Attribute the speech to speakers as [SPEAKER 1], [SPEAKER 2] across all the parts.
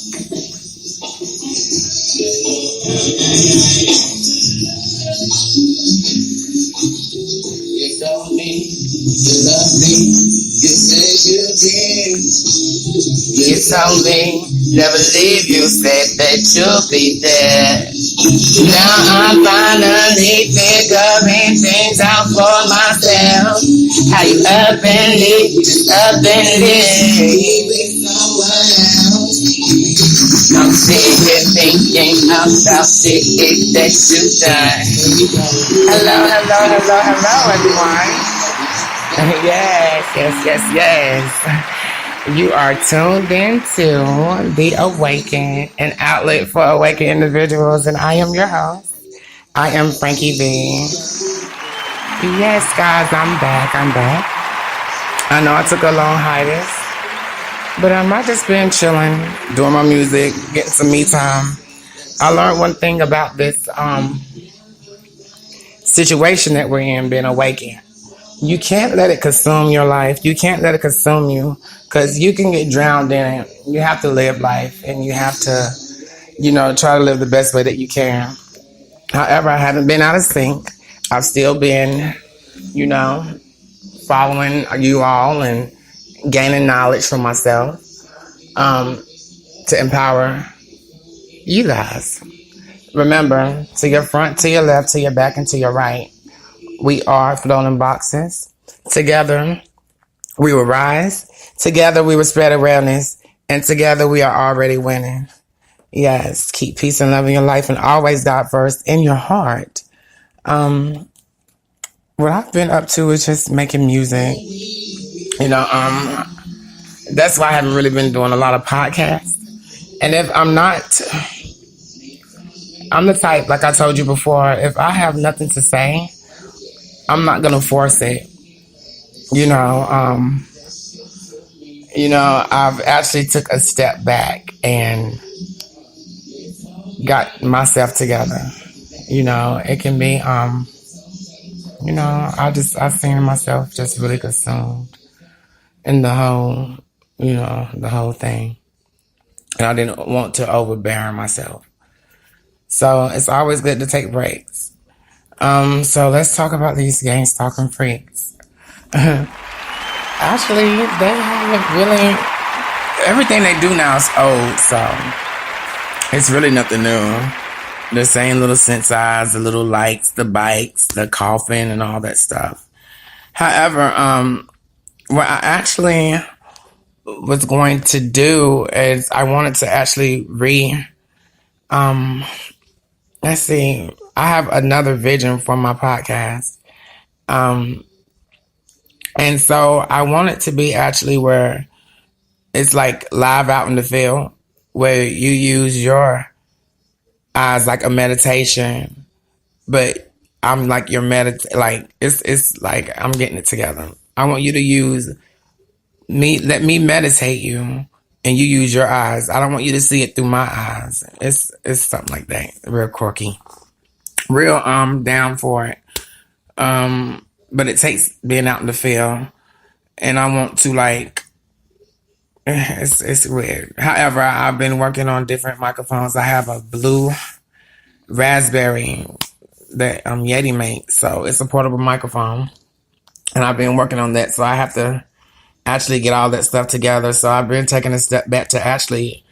[SPEAKER 1] You told me you love me. You said you did. You told me never leave. You said that you'll be there. Now I'm finally figuring things out for myself. How you up and leave, up and leave with someone else. I'm sitting here thinking about shit that you've done. Hello, hello, hello, hello, everyone. Yes. You are tuned into The Awakened, an outlet for awakened individuals, and I am your host. I am Frankie V. Yes, guys, I'm back. I know I took a long hiatus, but I've just been chilling, doing my music, getting some me time. I learned one thing about this situation that we're in, being awakened. You can't let it consume your life. You can't let it consume you, because you can get drowned in it. You have to live life, and you have to, try to live the best way that you can. However, I haven't been out of sync. I've still been, following you all and gaining knowledge from myself to empower you guys. Remember, to your front, to your left, to your back, and to your right, we are floating boxes. Together, we will rise. Together, we will spread awareness. And together, we are already winning. Yes, keep peace and love in your life, and always God first in your heart. What I've been up to is just making music. That's why I haven't really been doing a lot of podcasts. And if I'm not, I'm the type, like I told you before, if I have nothing to say, I'm not going to force it. I've actually took a step back and got myself together. It can be, I've seen myself just really consumed in the whole thing. And I didn't want to overbear myself. So it's always good to take breaks. So let's talk about these gang stalking freaks. Actually, they haven't really, everything they do now is old, so it's really nothing new. The same little sense eyes, the little lights, the bikes, the coughing, and all that stuff. However, what I actually was going to do is I wanted to actually let's see, I have another vision for my podcast. And so I want it to be actually where it's like live out in the field, where you use your eyes like a meditation, but I'm like your it's like I'm getting it together. I want you to use me, let me meditate you, and you use your eyes. I don't want you to see it through my eyes. It's something like that. Real quirky. Real down for it. But it takes being out in the field, and I want to it's weird. However, I've been working on different microphones. I have a blue raspberry that Yeti made, so it's a portable microphone, and I've been working on that. So I have to actually get all that stuff together. So I've been taking a step back to actually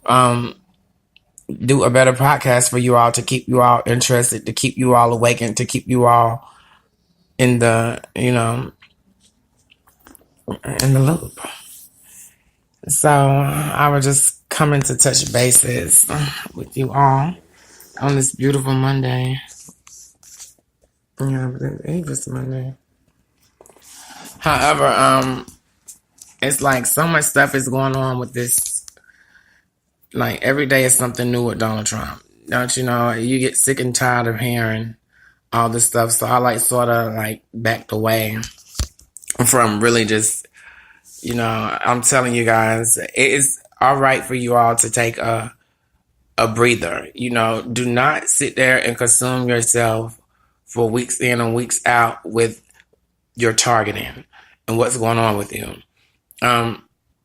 [SPEAKER 1] do a better podcast for you all, to keep you all interested, to keep you all awakened, to keep you all in the, in the loop. So I was just coming to touch bases with you all on this beautiful Monday. Yeah, it was Monday. However, it's like so much stuff is going on with this. Like every day is something new with Donald Trump. Don't you know? You get sick and tired of hearing all this stuff. So I sort of backed away from really just, I'm telling you guys, it is all right for you all to take a breather. Do not sit there and consume yourself for weeks in and weeks out with your targeting and what's going on with you.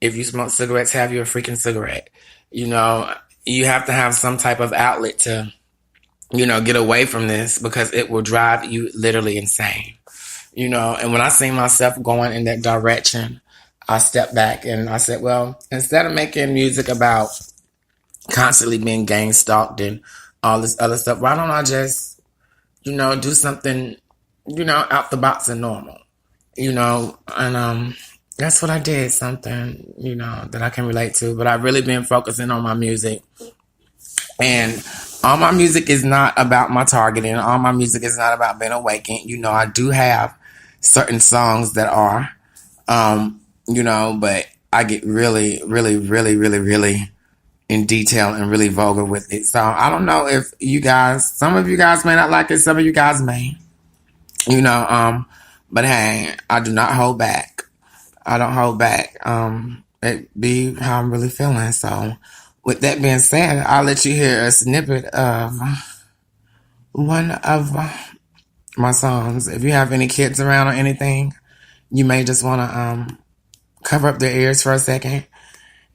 [SPEAKER 1] If you smoke cigarettes, have your freaking cigarette. You know, you have to have some type of outlet to, get away from this because it will drive you literally insane. And when I see myself going in that direction, I stepped back and I said, well, instead of making music about constantly being gang stalked and all this other stuff, why don't I just, do something, out the box and normal, and that's what I did, something, that I can relate to. But I've really been focusing on my music. And all my music is not about my targeting. All my music is not about being awakened. I do have certain songs that are, but I get really, really, really, really, really in detail and really vulgar with it. So I don't know if some of you guys may not like it, some of you guys may, but hey, I do not hold back. I don't hold back. It be how I'm really feeling. So with that being said, I'll let you hear a snippet of one of my songs. If you have any kids around or anything, you may just want to cover up their ears for a second.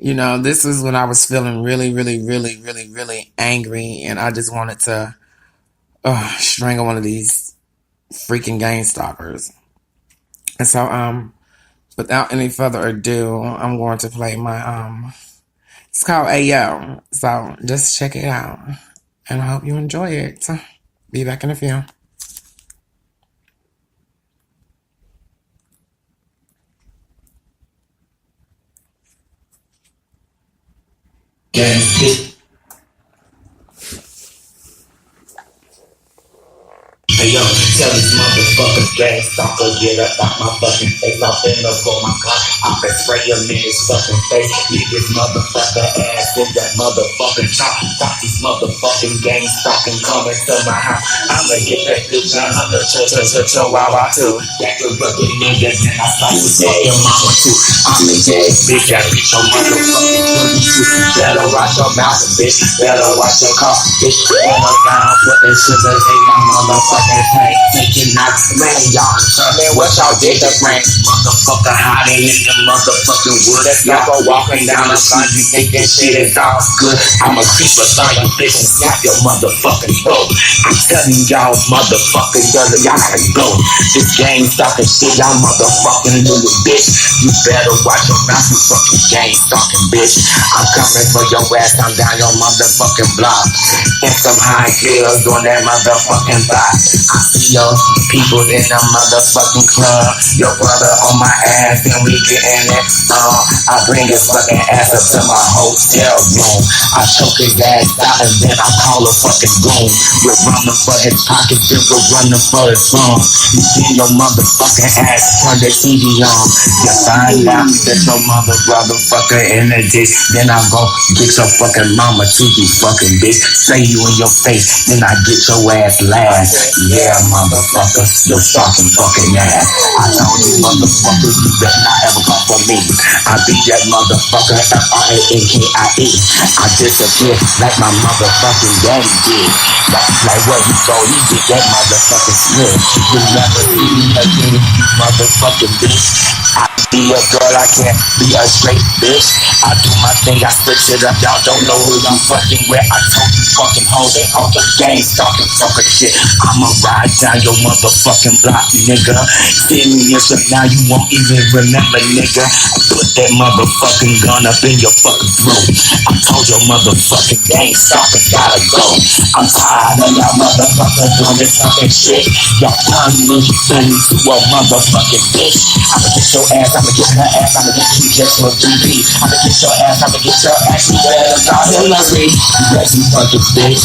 [SPEAKER 1] This is when I was feeling really, really, really, really, really angry, and I just wanted to strangle one of these freaking gang stalkers. And so, without any further ado, I'm going to play my it's called Ayo. So just check it out, and I hope you enjoy it. Be back in a few.
[SPEAKER 2] Hey yo, tell these motherfuckers gang stalker, get up out my fucking face. I'll bend up for my car, I can spray him in his fucking face. Leave his motherfucker ass in that motherfucking chop. Got these motherfucking gang stalking coming to my house. I'ma get that bitch under chihuahua too. That good fucking niggas and I start to fucking mama too. I'ma get that bitch, that bitch your motherfucking pussy too. Better watch your mouth, bitch. Better watch your car, bitch. Better down, putting sugar in my motherfucking tank. Taking out, man, y'all. Man, what y'all did to Frank? Motherfucker hiding in the motherfucking wood. Y'all go walking down the line, you think that shit is all good. I'm a creeper, saw you bitch and snap your motherfucking throat. I'm telling y'all, motherfucking y'all gotta go. This gang stalking shit, y'all motherfucking little bitch. You better watch your mouth, you fucking gang stalking bitch. I'm coming for your ass, I'm down your motherfucking block. And some high heels on that motherfucking block. I see your people in the motherfucking club. Your brother on my ass and we getting it. I bring his fucking ass up to my hotel room. I choke his ass out and then I call a fucking goon. We're running for his pockets, then we're running for his phone. You see your motherfucking ass, turn the TV on. You find out that your motherfucker in the ditch. Then I go get your fucking mama too, you fucking bitch. Say you in your face, then I get your ass last. Yeah, motherfucker, you're stalking fucking ass. I told you motherfuckers, you better not ever come for me. I beat that motherfucker F-R-A-N-K-I-E. I disappear like my motherfucking daddy did. That's like where he go, he did that motherfucking split. You never see me again, you motherfucking bitch. I be a girl, I can't be a straight bitch. I do my thing, I switch it up, y'all don't know who I'm fucking with. I told you fucking hoes, they all the gang stalking fucking shit. I'ma ride down your motherfucking block, nigga. 10 years from now, you won't even remember, nigga. I put that motherfucking gun up in your fucking throat. I told your motherfucking gang stalkers gotta go. I'm tired of y'all motherfuckers doing this fucking shit. Y'all turn me into a motherfucking bitch. I'ma get your ass, I'ma get her ass, I'ma get you just for 3B. I'ma get your ass, I'ma get your ass, you better start Hillary. Yeah, you fucking bitch.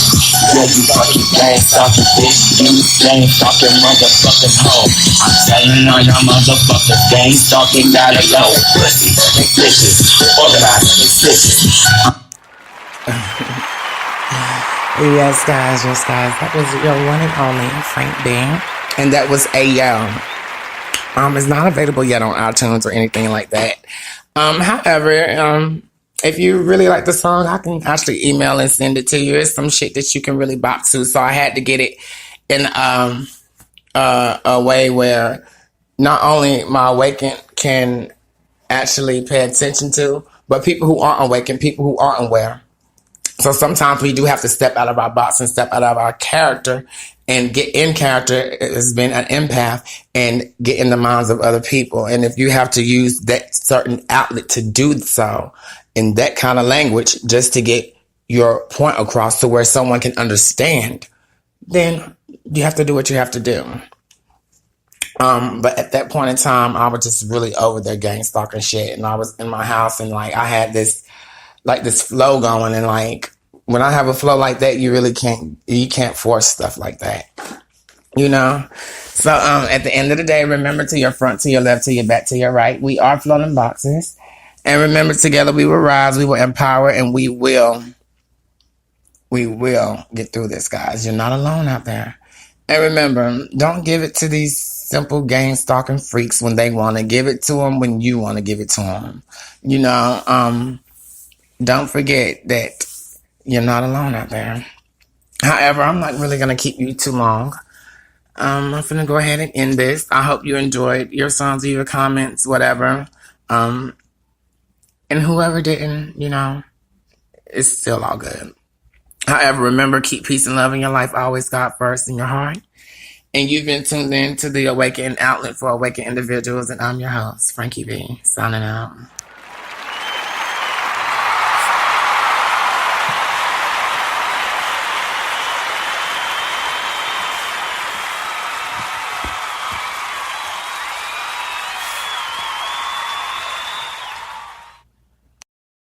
[SPEAKER 2] Yeah, you fucking gang stalking bitch. You gang stalking motherfucking hoe. I'm telling all y'all motherfuckers, gang stalking gotta go. Pussy, bitches, organized, bitches.
[SPEAKER 1] Yes, guys. That was your one and only Frank B. And that was Ayo. It's not available yet on iTunes or anything like that. However, if you really like the song, I can actually email and send it to you. It's some shit that you can really bop to. So I had to get it in a way where not only my awakened can actually pay attention to, but people who aren't awakened, people who aren't aware So sometimes we do have to step out of our box and step out of our character and get in character as being an empath and get in the minds of other people. And if you have to use that certain outlet to do so in that kind of language just to get your point across to where someone can understand, then you have to do what you have to do. But at that point in time, I was just really over there gang stalking shit. And I was in my house and like I had this flow going, and like when I have a flow like that, you can't force stuff like that, you know. So at the end of the day, remember, to your front, to your left, to your back, to your right, we are floating boxes, and remember, together we will rise, we will empower, and we will get through this, guys. You're not alone out there. And remember, don't give it to these simple gang stalking freaks when they want to give it to them, when you want to give it to them, you know. Don't forget that you're not alone out there. However, I'm not really going to keep you too long. I'm going to go ahead and end this. I hope you enjoyed your songs, your comments, whatever. And whoever didn't, you know, it's still all good. However, remember, keep peace and love in your life. Always God first in your heart. And you've been tuned in to the Awakened Outlet for Awakened Individuals. And I'm your host, Frankie B, signing out.